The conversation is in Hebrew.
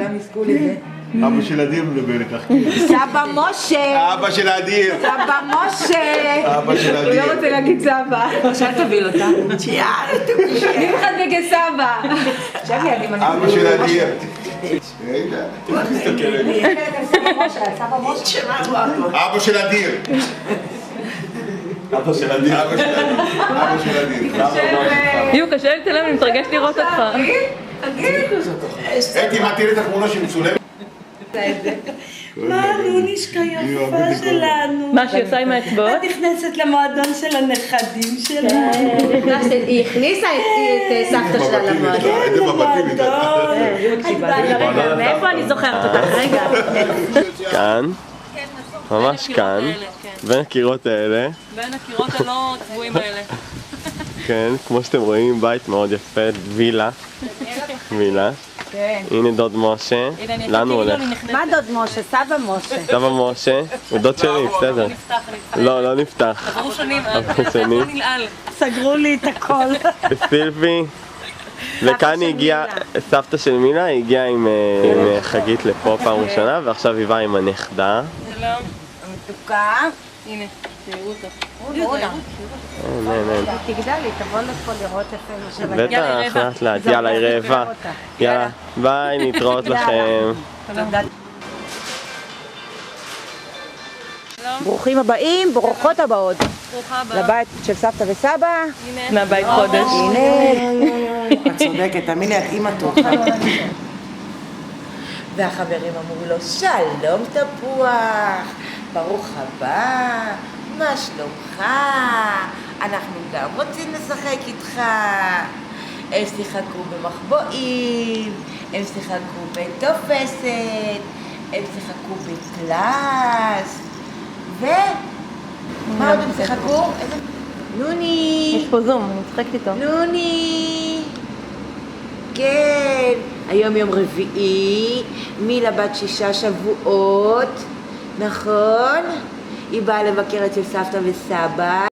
כולם יזכו לזה. אבא של אדיר מדבר איתך. סבא משה! אבא של אדיר! סבא משה! אבא של הוא אדיר! לא רוצה להגיד סבא. עכשיו תביל אותה. מי מחזק את סבא? עכשיו לידי מנהל. אבא של אדיר! רגע, תסתכל עליי. סבא משה. אבא של אדיר! אבא של אדיר! אבא של אדיר! יו, קשה לי להתעלם, אני מתרגשת לראות אותך. אתי, מה תראי את התמונה שמצולמת? מה נונישקה יפה שלנו? מה שהיא עושה עם האצבעות? את נכנסת למועדון של הנכדים שלנו. היא הכניסה את סבתא שלה למועדון. איזה מבטים איתה. מאיפה אני זוכרת אותך? רגע. כאן, ממש כאן, בין הקירות האלה, בין הקירות הלא צבועים האלה. כן, כמו שאתם רואים, בית מאוד יפה, וילה, הנה דוד משה, לאן הוא הולך? מה דוד משה? סבא משה. סבא משה, הוא דוד שלי, בסדר. לא נפתח. עברו שנים, שנים. הכל נלעל. סגרו לי את הכל. וסילבי, וכאן הגיעה, סבתא של מילה הגיעה עם חגית לפה פעם ראשונה, ועכשיו היא באה עם הנכדה. שלום. המתוקה. הנה, תראו אותה. תגדל לי, תבוא לפה לראות איפה של בטח, לאט לאט, יאללה, היא רעבה. יאללה, ביי, נתראות לכם. ברוכים הבאים, ברוכות הבאות. ברוכה הבאה. לבית של סבתא וסבא. מהבית חודש. הנה. את צודקת, תאמין לי, את אימא טובה. והחברים אמרו לו, שלום תפוח, ברוך הבא, מה שלומך? אנחנו גם רוצים לשחק איתך. הם שיחקו במחבואים, הם שיחקו בתופסת, הם שיחקו בפלס, מה עוד הם שיחקו? נוני! יש פה זום, אני משחקת איתו. נוני! כן, היום יום רביעי, מילה בת 6 שבועות, נכון? היא באה לבקר אצל סבתא וסבא.